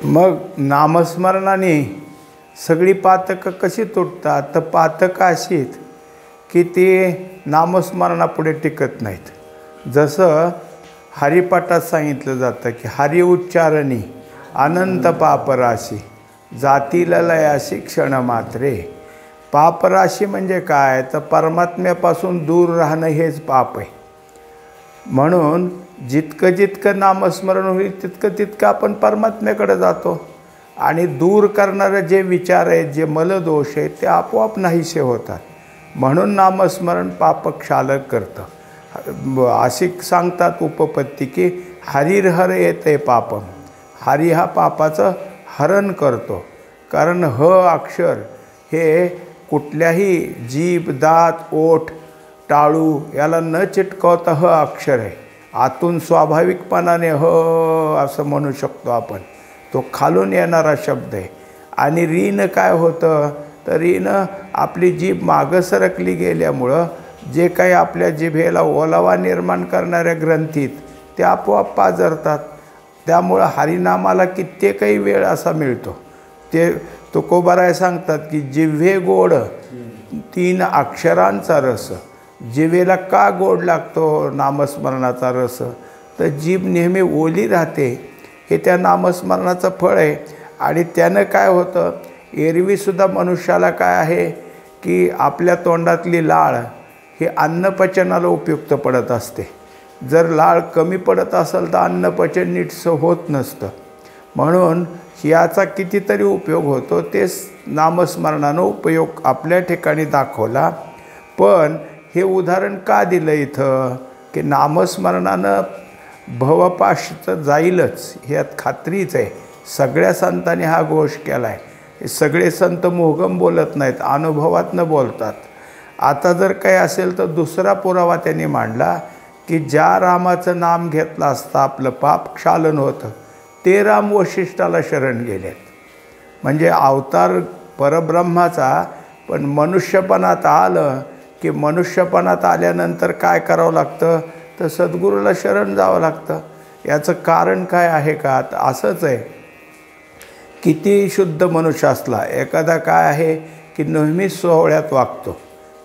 मग नामस्मरणाने सगळी पातकं कशी तुटतात? तर पातकं अशी आहेत की ते नामस्मरणापुढे टिकत नाहीत. जसं हरिपाठात सांगितलं जातं की हरि उच्चारणी अनंत पापराशी जातील लयाशी क्षणमात्रे. पापराशी म्हणजे काय? तर परमात्म्यापासून दूर राहणं हेच पाप आहे. म्हणून जितकं जितकं नामस्मरण होईल तितकं तितकं आपण परमात्म्याकडे जातो आणि दूर करणारे जे विचार आहेत, जे मलदोष आहेत, ते आपोआप नाहीसे होतात. म्हणून नामस्मरण पापक्षालक करतं. अशी सांगतात उपपत्ती की हरिर्हर येते पापम. हरी हा पापाचं हरण करतो. कारण ह अक्षर हे कुठल्याही जीभ, दात, ओठ, टाळू याला न चिटकवता ह अक्षर आहे. आतून स्वाभाविकपणाने ह असं म्हणू शकतो आपण. तो खालून येणारा शब्द आहे. आणि रीनं काय होतं? तर रीनं आपली जीभ मागं सरकली गेल्यामुळं जे काही आपल्या जिभेला ओलावा निर्माण करणाऱ्या ग्रंथीत ते आपोआप पाझरतात. त्यामुळं हरिनामाला कित्येकही वेळ असा मिळतो. ते तुकोबाराय सांगतात की जिव्हे गोड 3 अक्षरांचा रस. जिभेला का गोड लागतो नामस्मरणाचा रस? तर जीभ नेहमी ओली राहते. हे त्या नामस्मरणाचं फळ आहे. आणि त्यानं काय होतं? एरवीसुद्धा मनुष्याला काय आहे की आपल्या तोंडातली लाळ हे अन्नपचनाला उपयुक्त पडत असते. जर लाळ कमी पडत असेल तर अन्नपचन नीटसं होत नसतं. म्हणून याचा कितीतरी उपयोग होतो. तेच नामस्मरणानं उपयोग आपल्या ठिकाणी दाखवला. पण हे उदाहरण का दिलं इथं? की नामस्मरणानं भवपाशचं जाईलच ह्यात खात्रीच आहे. सगळ्या संतांनी हा घोष केला आहे. हे सगळे संत मोहगम बोलत नाहीत, अनुभवातनं बोलतात. आता जर काही असेल तर दुसरा पुरावा त्यांनी मांडला की ज्या रामाचं नाम घेतलं असता आपलं पाप क्षालन होतं ते राम वशिष्ठाला शरण गेलेत. म्हणजे अवतार परब्रह्माचा, पण मनुष्यपणात आलं की मनुष्यपणात आल्यानंतर काय करावं लागतं? तर सद्गुरूला शरण जावं लागतं. याचं कारण काय आहे का? तर असंच आहे. किती शुद्ध मनुष्य असला, एखादा काय आहे की नेहमीच सोहळ्यात वागतो,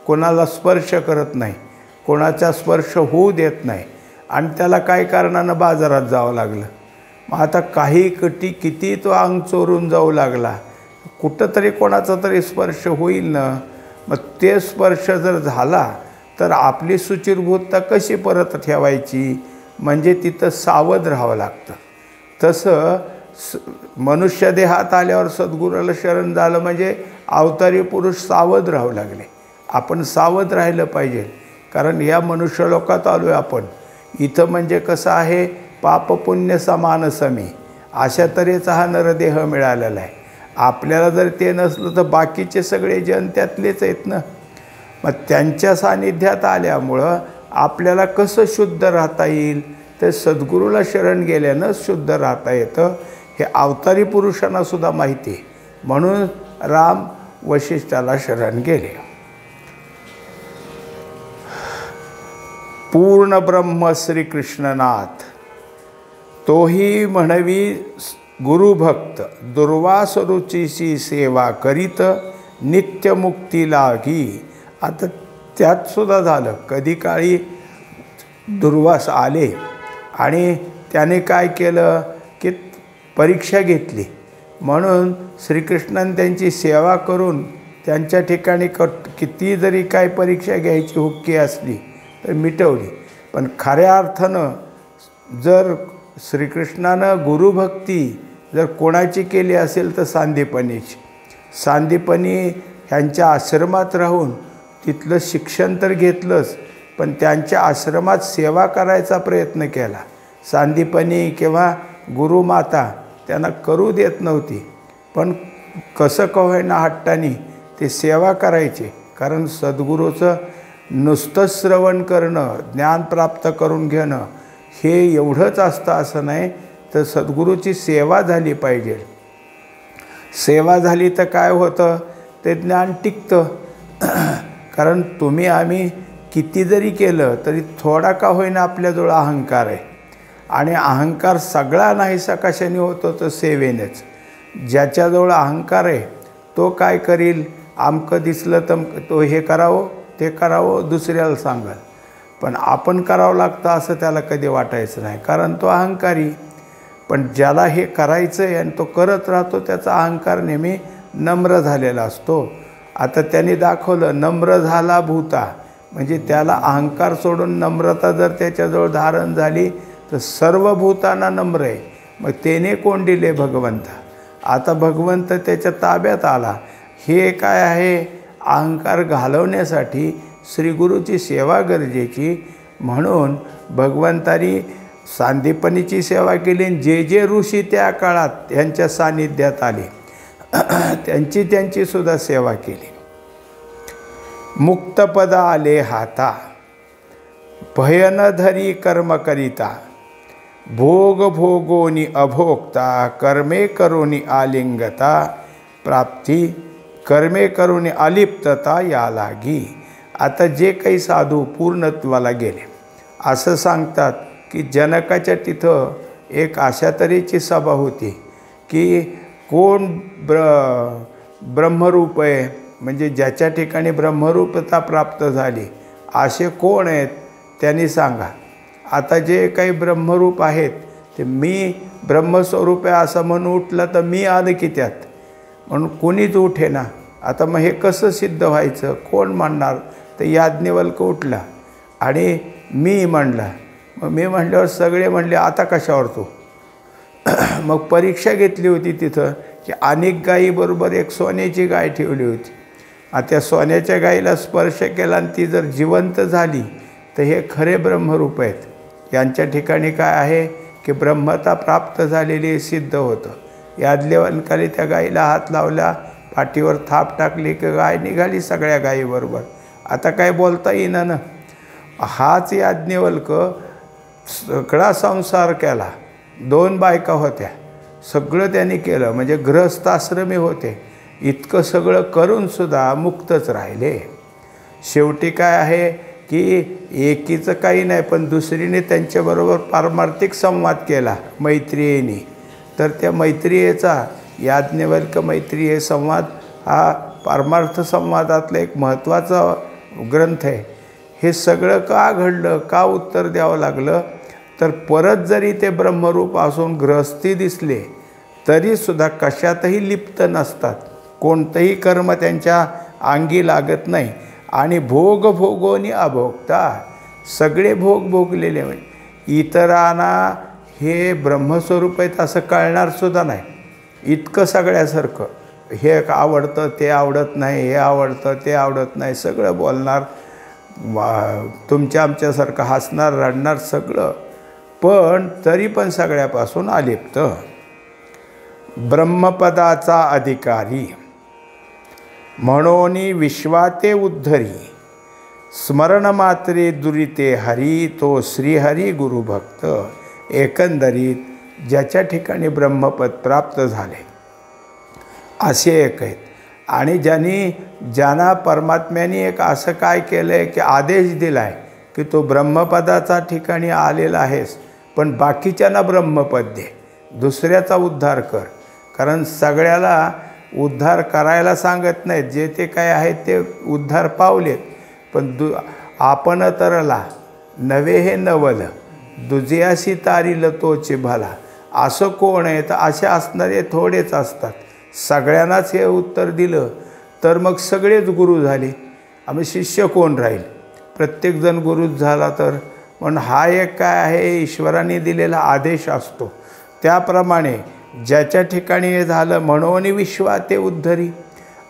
कोणाला स्पर्श करत नाही, कोणाचा स्पर्श होऊ देत नाही, आणि त्याला काय कारणानं बाजारात जावं लागलं. मग आता काही किती तो अंग चोरून जाऊ लागला, कुठंतरी कोणाचा तरी स्पर्श होईल ना. मग ते स्पर्श जर झाला तर आपली शुचिर्भूतता कशी परत ठेवायची? म्हणजे तिथं सावध राहावं लागतं. तसं मनुष्य देहात आल्यावर सद्गुरूला शरण झालं म्हणजे अवतारी पुरुष सावध राहावं लागले. आपण सावध राहिलं पाहिजे. कारण या मनुष्य लोकात आलो आहे आपण. इथं म्हणजे कसं आहे, पापपुण्य समान समी अशा तऱ्हेचा हा नरदेह मिळालेला आहे. आपल्याला जर ते नसलं तर बाकीचे सगळे जन त्यातलेच आहेत ना. मग त्यांच्या सानिध्यात आल्यामुळं आपल्याला कसं शुद्ध राहता येईल? तर सद्गुरूला शरण गेल्यानं शुद्ध राहता येतं. हे अवतारी पुरुषांनासुद्धा माहिती आहे. म्हणून राम वशिष्ठाला शरण गेले. पूर्ण ब्रह्म श्रीकृष्णनाथ तोही म्हणवी गुरुभक्त दुर्वास रुचीची सेवा करीत नित्यमुक्ती लागी. आता त्यातसुद्धा झालं. कधी काळी दुर्वास आले आणि त्याने काय केलं की परीक्षा घेतली. म्हणून श्रीकृष्णाने त्यांची सेवा करून त्यांच्या ठिकाणी किती जरी काय परीक्षा घ्यायची हुक्की असली तर मिटवली. पण खऱ्या अर्थानं जर श्रीकृष्णानं गुरुभक्ती जर कोणाची केली असेल तर सांदीपनीची. सांदीपनी ह्यांच्या आश्रमात राहून तिथलं शिक्षण तर घेतलंच, पण त्यांच्या आश्रमात सेवा करायचा प्रयत्न केला. सांदीपनी किंवा गुरुमाता त्यांना करू देत नव्हती, पण कसं का होईना हट्टाने ते सेवा करायचे. कारण सद्गुरूचं नुसतं श्रवण करणं, ज्ञान प्राप्त करून घेणं हे एवढंच असतं असं नाही, तर सद्गुरूची सेवा झाली पाहिजे. सेवा झाली तर काय होतं, ते ज्ञान टिकतं. कारण तुम्ही आम्ही किती जरी केलं तरी थोडा का होईना आपल्याजवळ अहंकार आहे. आणि अहंकार सगळा नाहीसा कशाने होतो तर सेवेनेच. ज्याच्याजवळ अहंकार आहे तो काय करील, आमकं दिसलं तर तो हे करावं ते करावं दुसऱ्याला सांगाल, पण आपण करावं लागतं असं त्याला कधी वाटायचं नाही, कारण तो अहंकारी. पण ज्याला हे करायचं आहे आणि तो करत राहतो त्याचा अहंकार नेहमी नम्र झालेला असतो. आता त्यांनी दाखवलं नम्र झाला भूता, म्हणजे त्याला अहंकार सोडून नम्रता जर त्याच्याजवळ धारण झाली तर सर्व भूतांना नम्र आहे. मग त्याने कोण दिले, भगवंता. आता भगवंत त्याच्या ताब्यात आला. हे काय आहे, अहंकार घालवण्यासाठी श्रीगुरूची सेवा गरजेची. म्हणून भगवंतानी सांदीपनीची सेवा केली. जे जे ऋषी त्या काळात त्यांच्या सान्निध्यात आले त्यांची सुद्धा सेवा केली. मुक्तपद आले हाता, भयन धरी कर्म करिता, भोग भोगोनी अभोक्ता, कर्मे करोनी आलिंगता, प्राप्ती कर्मे करोनी अलिप्तता या लागी. आता जे काही साधू पूर्णत्वाला गेले असं सांगतात की जनकाच्या तिथं एक अशा तऱ्हेची सभा होती की कोण ब्रह्मरूप आहे, म्हणजे ज्याच्या ठिकाणी ब्रह्मरूपता प्राप्त झाली असे कोण आहेत त्यांनी सांगा. आता जे काही ब्रह्मरूप आहेत ते मी ब्रह्मस्वरूप आहे असं म्हणून उठलं तर मी आलं की त्यात, म्हणून कोणीच उठे ना. आता मग हे कसं सिद्ध व्हायचं, कोण म्हणणार, तर याज्ञवल्क उठला आणि मी म्हणला. मग मी म्हणल्यावर सगळे म्हणले आता कशावर तू. मग परीक्षा घेतली होती तिथं की अनेक गायीबरोबर एक सोन्याची गाय ठेवली होती. आता त्या सोन्याच्या गायीला स्पर्श केला आणि ती जर जिवंत झाली तर हे खरे ब्रह्मरूप आहेत. यांच्या ठिकाणी काय आहे की ब्रह्मता प्राप्त झालेली सिद्ध होतं. याज्ञवल्काने त्या गायीला हात लावला, पाठीवर थाप टाकली की गाय निघाली सगळ्या गायीबरोबर. आता काय बोलता येईना ना. हाच याज्ञवल्क सगळा संसार केला. 2 बायका होत्या, सगळं त्यांनी केलं, म्हणजे गृहस्थाश्रमी होते. इतकं सगळं करूनसुद्धा मुक्तच राहिले. शेवटी काय आहे की एकीचं काही नाही, पण दुसरीने त्यांच्याबरोबर पारमार्थिक संवाद केला मैत्रियीने. तर त्या मैत्रियेचा याज्ञवल्क मैत्रिय संवाद हा पारमार्थ संवादातला एक महत्त्वाचा ग्रंथ आहे. हे सगळं का घडलं, का उत्तर द्यावं लागलं, तर परत जरी ते ब्रह्मरूप असून गृहस्थी दिसले तरीसुद्धा कशातही लिप्त नसतात. कोणतंही कर्म त्यांच्या अंगी लागत नाही. आणि भोग भोगोनी अभोगता, सगळे भोग भोगलेले. इतरांना हे ब्रह्मस्वरूप आहेत असं कळणारसुद्धा नाही. इतकं सगळ्यासारखं, हे आवडतं ते आवडत नाही, हे आवडतं ते आवडत नाही, सगळं बोलणार, तुमच्या आमच्यासारखं हसणार रडणार सगळं, पण तरी पण सगळ्यापासून अलिप्त. ब्रह्मपदाचा अधिकारी म्हणून विश्वाते उद्धरी, स्मरण मात्रे दुरिते हरी, तो श्रीहरी गुरुभक्त. एकंदरीत ज्याच्या ठिकाणी ब्रह्मपद प्राप्त झाले असे एक आहेत. आणि ज्यांना परमात्म्याने एक असं काय केलं आहे की आदेश दिला आहे की तो ब्रह्मपदाचा ठिकाणी आलेला आहेस, पण बाकीच्यांना ब्रह्मपद दे, दुसऱ्याचा उद्धार कर. कारण सगळ्याला उद्धार करायला सांगत नाहीत, जे ते काय आहेत ते उद्धार पावलेत, पण आपण तरला नवे हे नवल, दुजियाशी तारील तोची भला. असं कोण आहे, तर असे असणारे थोडेच असतात. सगळ्यांनाच हे उत्तर दिलं तर मग सगळेच गुरु झाले, आम्ही शिष्य कोण राहील. प्रत्येकजण गुरुच झाला तर. म्हणून हा एक काय आहे, ईश्वराने दिलेला आदेश असतो. त्याप्रमाणे ज्याच्या ठिकाणी हे झालं म्हणून विश्वाते उद्धरी.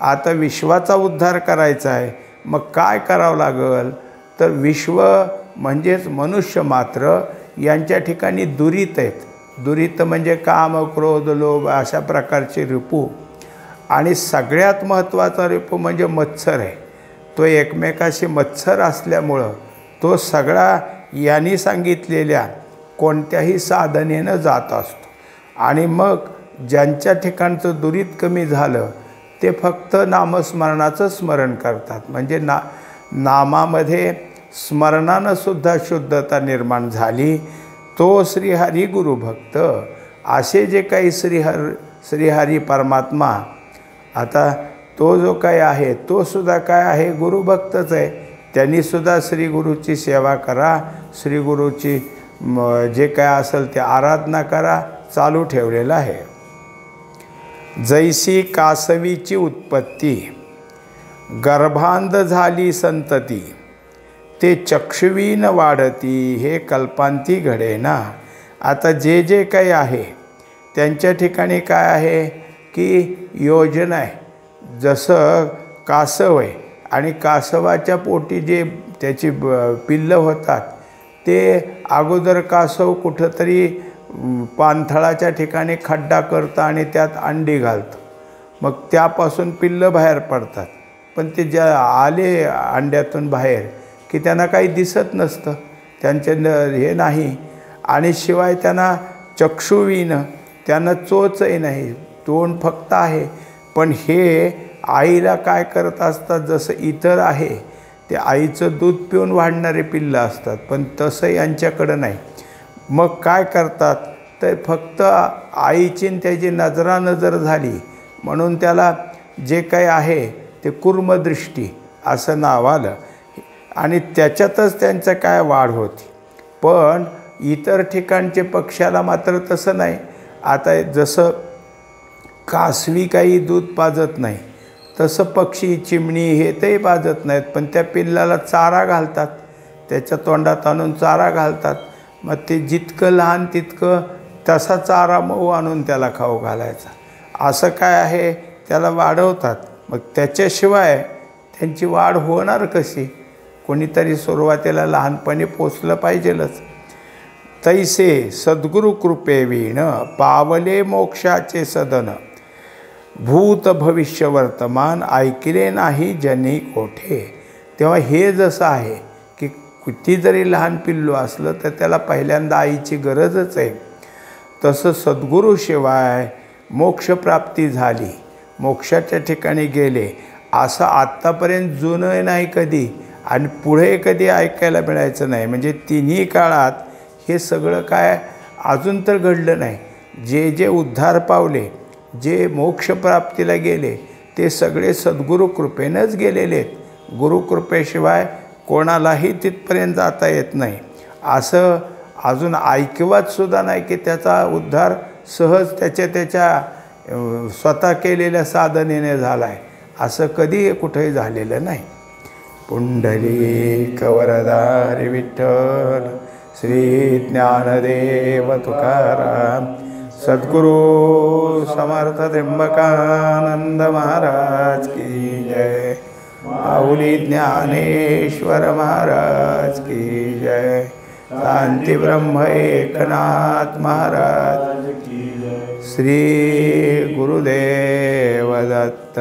आता विश्वाचा उद्धार करायचा आहे, मग काय करावं लागेल, तर विश्व म्हणजेच मनुष्य मात्र यांच्या ठिकाणी दुरित आहेत. दुरित म्हणजे काम क्रोध लोभ अशा प्रकारचे रिपू. आणि सगळ्यात महत्त्वाचा रिपू म्हणजे मत्सर आहे. तो एकमेकाशी मत्सर असल्यामुळं तो सगळा यांनी सांगितलेल्या कोणत्याही साधनेनं जात असतो. आणि मग ज्यांच्या ठिकाणचं दुरित कमी झालं ते फक्त नामस्मरणाचं स्मरण करतात. म्हणजे नामामध्ये स्मरणानं सुद्धा शुद्धता निर्माण झाली तो श्रीहरी गुरुभक्त, असे जे काही श्रीहरी परमात्मा, आता तो जो काय आहे तो सुद्धा काय आहे, गुरुभक्तच आहे. त्यांनीसुद्धा श्री गुरुची सेवा करा, श्री गुरुची जे काय असेल ते आराधना करा, चालू ठेवलेलं आहे. जैसी कासवीची उत्पत्ती, गर्भांध झाली संतती, ते चक्षुवीन वाढती, हे कल्पांती घडे ना. आता जे जे काही आहे त्यांच्या ठिकाणी काय आहे की योजना आहे. जसं कासव आहे आणि कासवाच्या पोटी जे त्याची पिल्लं होतात, ते अगोदर कासव कुठंतरी पाणथळाच्या ठिकाणी खड्डा करतं आणि त्यात अंडी घालतं. मग त्यापासून पिल्लं बाहेर पडतात. पण ते ज्या आले अंड्यातून बाहेर की त्यांना काही दिसत नसतं, त्यांचे हे नाही. आणि शिवाय त्यांना चक्षुवीन, त्यांना चोचही नाही, तोंड फक्त आहे. पण हे आईला काय करत असतात, जसं इतर आहे ते आईचं दूध पिऊन वाढणारे पिल्लं असतात, पण तसं यांच्याकडं नाही. मग काय करतात, तर फक्त आईची त्याची नजरानजर झाली म्हणून त्याला जे काही आहे ते कूर्मदृष्टी असं नाव आलं आणि त्याच्यातच त्यांचं काय वाढ होती. पण इतर ठिकाणचे पक्ष्याला मात्र तसं नाही. आता जसं कासवी काही दूध पाजत नाही, तसं पक्षी, चिमणी हे तेही पाजत नाहीत, पण त्या पिल्लाला चारा घालतात, त्याच्या तोंडात आणून चारा घालतात. मग ते जितकं लहान तितकं तसा चारा मऊ आणून त्याला खाऊ घालायचा, असं काय आहे त्याला वाढवतात. मग त्याच्याशिवाय त्यांची वाढ होणार कशी, कोणीतरी सुरुवातीला लहानपणी पोचलं पाहिजेलच. तैसे सद्गुरु कृपेवीण, पावले मोक्षाचे सदन, भूत भविष्य वर्तमान, ऐकले नाही जनी कोठे. तेव्हा हे जसं आहे की किती जरी लहान पिल्लू असलं तर त्याला पहिल्यांदा आईची गरजच आहे, तसं सद्गुरूशिवाय मोक्षप्राप्ती झाली, मोक्षाच्या ठिकाणी गेले असं आत्तापर्यंत जुनं नाही कधी आणि पुढे कधी ऐकायला मिळायचं नाही. म्हणजे तिन्ही काळात हे सगळं काय अजून तर घडलं नाही. जे जे उद्धार पावले, जे मोक्षप्राप्तीला गेले, ते सगळे सद्गुरू कृपेनंच गेलेले आहेत. गुरुकृपेशिवाय कोणालाही तिथपर्यंत जाता येत नाही. असं अजून ऐकवतसुद्धा नाही की त्याचा उद्धार सहज त्याच्या स्वतः केलेल्या साधनेने झाला आहे, असं कधी कुठेही झालेलं नाही. पुंडलिक वरदारी विठ्ठल, श्री ज्ञानदेव तुकाराम, सद्गुरु समर्थ त्र्यंबकानंद महाराज की जय, माऊली ज्ञानेश्वर महाराज की जय, शांती ब्रह्म एकनाथ महाराज की जय, श्री गुरुदेव दत्त.